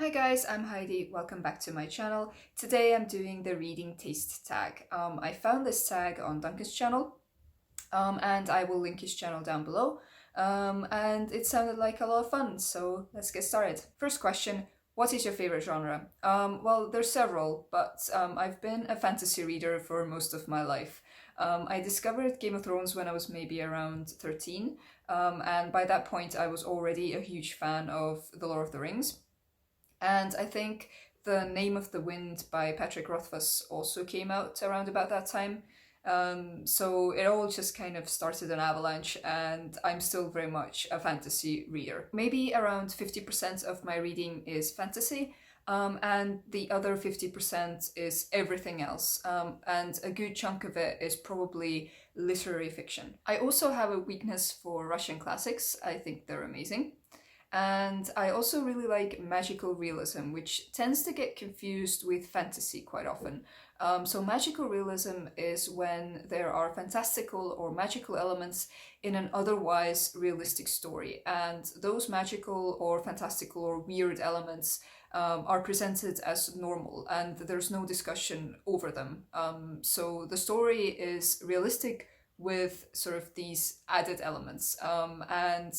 Hi guys, I'm Heidi, welcome back to my channel. Today I'm doing the reading taste tag. I found this tag on Duncan's channel and I will link his channel down below. And it sounded like a lot of fun, so let's get started. First question, what is your favorite genre? Well, there's several, but I've been a fantasy reader for most of my life. I discovered Game of Thrones when I was maybe around 13, and by that point I was already a huge fan of The Lord of the Rings. And I think The Name of the Wind by Patrick Rothfuss also came out around about that time. So it all just kind of started an avalanche, and I'm still very much a fantasy reader. Maybe around 50% of my reading is fantasy, and the other 50% is everything else. And a good chunk of it is probably literary fiction. I also have a weakness for Russian classics. I think they're amazing. And I also really like magical realism, which tends to get confused with fantasy quite often. So magical realism is when there are fantastical or magical elements in an otherwise realistic story. And those magical or fantastical or weird elements are presented as normal and there's no discussion over them. So the story is realistic with sort of these added elements. And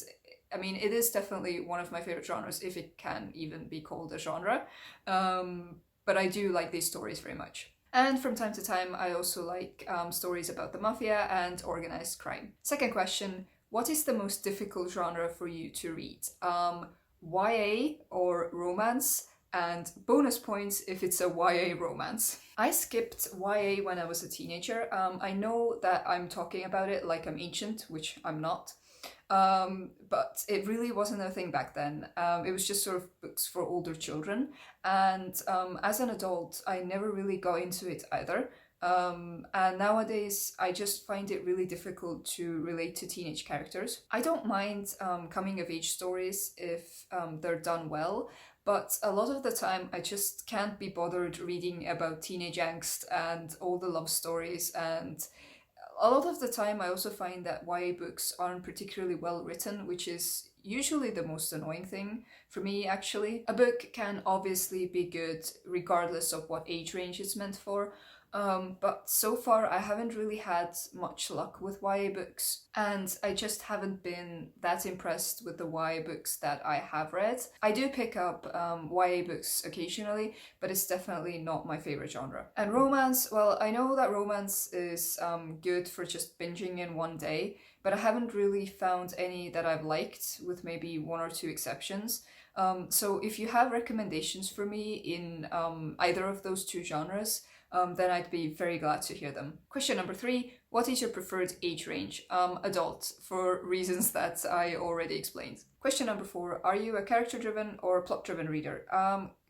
I mean, it is definitely one of my favorite genres, if it can even be called a genre. But I do like these stories very much. And from time to time, I also like stories about the mafia and organized crime. Second question, what is the most difficult genre for you to read? YA or romance? And bonus points if it's a YA romance. I skipped YA when I was a teenager. I know that I'm talking about it like I'm ancient, which I'm not. But it really wasn't a thing back then. It was just sort of books for older children. And as an adult, I never really got into it either. And nowadays, I just find it really difficult to relate to teenage characters. I don't mind coming of age stories if they're done well, but a lot of the time I just can't be bothered reading about teenage angst and all the love stories, and a lot of the time I also find that YA books aren't particularly well written, which is usually the most annoying thing for me, actually. A book can obviously be good regardless of what age range it's meant for, but so far I haven't really had much luck with YA books, and I just haven't been that impressed with the YA books that I have read. I do pick up YA books occasionally, but it's definitely not my favorite genre. And romance, well, I know that romance is good for just binging in one day, but I haven't really found any that I've liked, with maybe one or two exceptions. So if you have recommendations for me in either of those two genres, then I'd be very glad to hear them. Question number 3, what is your preferred age range? Adult, for reasons that I already explained. Question number 4, are you a character-driven or plot-driven reader?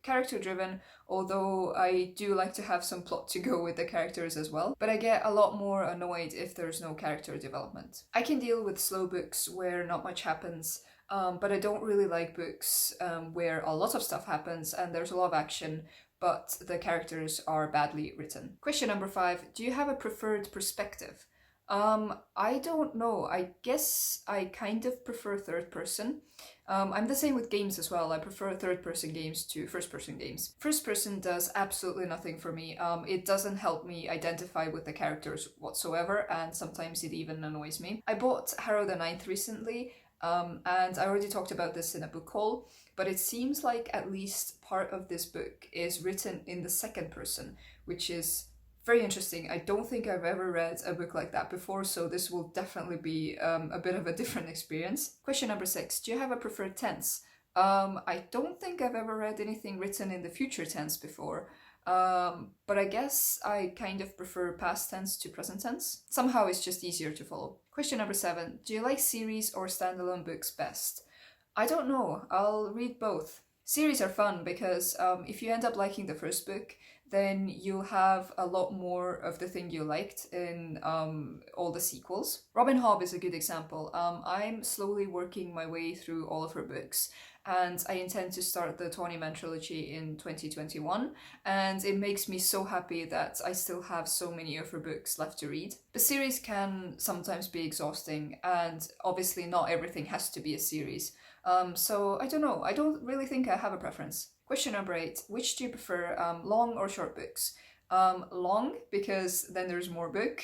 Character-driven, although I do like to have some plot to go with the characters as well, but I get a lot more annoyed if there's no character development. I can deal with slow books where not much happens, but I don't really like books where a lot of stuff happens and there's a lot of action, but the characters are badly written. Question number 5, do you have a preferred perspective? I don't know. I guess I kind of prefer third person. I'm the same with games as well. I prefer third person games to first person games. First person does absolutely nothing for me. It doesn't help me identify with the characters whatsoever, and sometimes it even annoys me. I bought Harrow the Ninth recently, and I already talked about this in a book haul, but it seems like at least part of this book is written in the second person, which is very interesting. I don't think I've ever read a book like that before, so this will definitely be a bit of a different experience. Question number 6, do you have a preferred tense? I don't think I've ever read anything written in the future tense before, but I guess I kind of prefer past tense to present tense. Somehow it's just easier to follow. Question number 7, do you like series or standalone books best? I don't know, I'll read both. Series are fun because if you end up liking the first book, then you'll have a lot more of the thing you liked in all the sequels. Robin Hobb is a good example. I'm slowly working my way through all of her books, and I intend to start the Tawny Man trilogy in 2021, and it makes me so happy that I still have so many of her books left to read. The series can sometimes be exhausting, and obviously not everything has to be a series. So I don't know, I don't really think I have a preference. Question number 8. Which do you prefer, long or short books? Long, because then there's more book,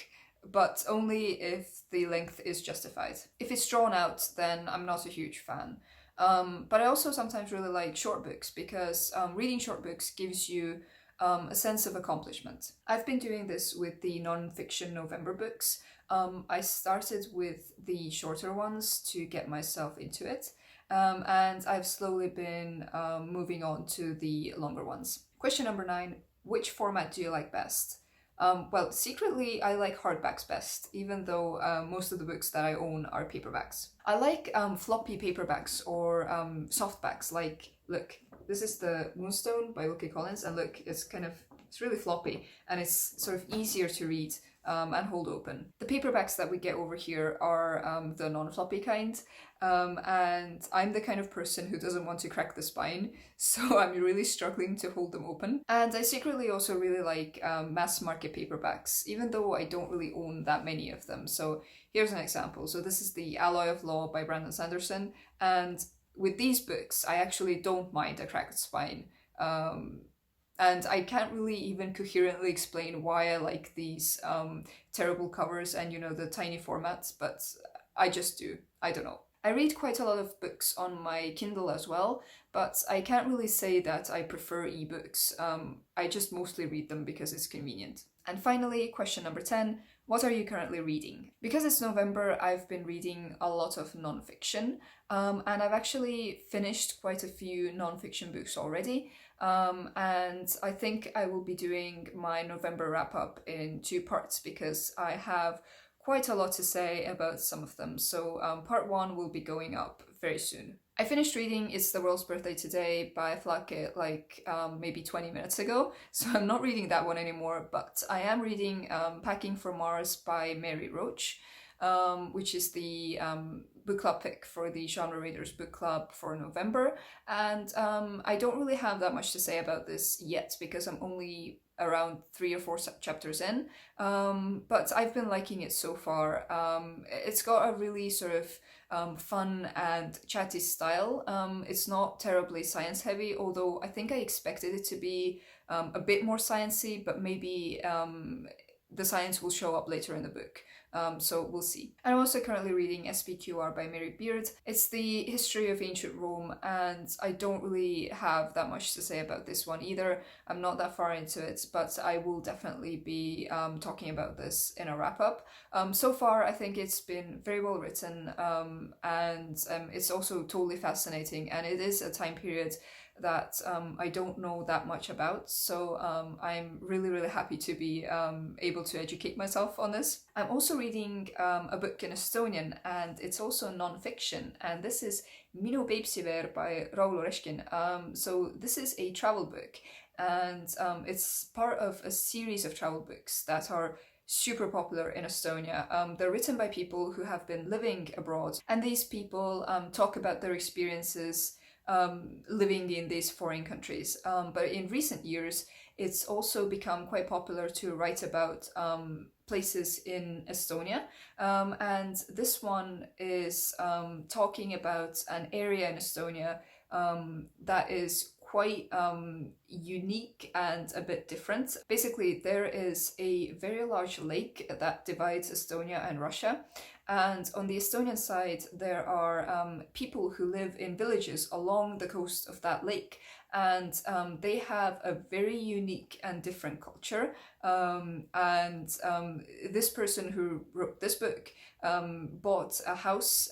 but only if the length is justified. If it's drawn out, then I'm not a huge fan. But I also sometimes really like short books because reading short books gives you a sense of accomplishment. I've been doing this with the non-fiction November books. I started with the shorter ones to get myself into it, and I've slowly been moving on to the longer ones. Question number 9. Which format do you like best? Well, secretly, I like hardbacks best, even though most of the books that I own are paperbacks. I like floppy paperbacks or softbacks. Like, look, this is the Moonstone by Wilkie, and look, it's really floppy, and it's sort of easier to read and hold open. The paperbacks that we get over here are the non-floppy kind, and I'm the kind of person who doesn't want to crack the spine, so I'm really struggling to hold them open. And I secretly also really like mass market paperbacks, even though I don't really own that many of them. So here's an example. So this is the Alloy of Law by Sanderson, and with these books, I actually don't mind a cracked spine. And I can't really even coherently explain why I like these terrible covers and, the tiny formats, but I just do. I don't know. I read quite a lot of books on my Kindle as well, but I can't really say that I prefer ebooks. I just mostly read them because it's convenient. And finally, question number 10. What are you currently reading? Because it's November, I've been reading a lot of non-fiction, and I've actually finished quite a few non-fiction books already. And I think I will be doing my November wrap-up in 2 parts because I have quite a lot to say about some of them. So part 1 will be going up very soon. I finished reading It's the World's Birthday Today by Flake maybe 20 minutes ago, so I'm not reading that one anymore, but I am reading Packing for Mars by Roach, which is the book club pick for the Genre Raiders book club for November. And I don't really have that much to say about this yet because I'm only around 3 or 4 chapters in, but I've been liking it so far. It's got a really sort of fun and chatty style. It's not terribly science heavy, although I think I expected it to be a bit more sciencey, but maybe the science will show up later in the book. So we'll see. I'm also currently reading SPQR by Peipsiveer. It's the history of ancient Rome, and I don't really have that much to say about this one either. I'm not that far into it, but I will definitely be talking about this in a wrap-up. So far, I think it's been very well written, and it's also totally fascinating, and it is a time period that I don't know that much about, so I'm really happy to be able to educate myself on this. I'm also reading a book in Estonian, and it's also non-fiction, and this is Minu Peipsiveer by Raul Oreškin. So this is a travel book, and it's part of a series of travel books that are super popular in Estonia. They're written by people who have been living abroad, and these people talk about their experiences living in these foreign countries. But in recent years, it's also become quite popular to write about places in Estonia. And this one is talking about an area in Estonia that is quite unique and a bit different. Basically, there is a very large lake that divides Estonia and Russia. And on the Estonian side, there are people who live in villages along the coast of that lake. And they have a very unique and different culture. This person who wrote this book bought a house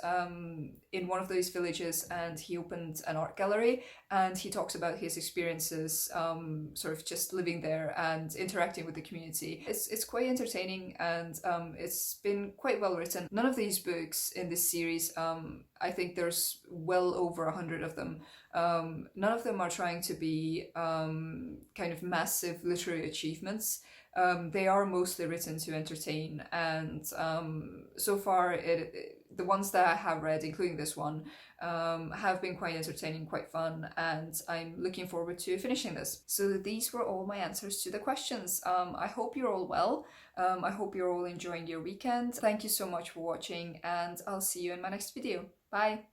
in one of those villages, and he opened an art gallery, and he talks about his experiences sort of just living there and interacting with the community. It's quite entertaining, and it's been quite well written. None of these books in this series, I think there's well over 100 of them. None of them are trying to be kind of massive literary achievements. They are mostly written to entertain, and so far the ones that I have read, including this one, have been quite entertaining, quite fun, and I'm looking forward to finishing this. So these were all my answers to the questions. I hope you're all well. I hope you're all enjoying your weekend. Thank you so much for watching, and I'll see you in my next video. Bye!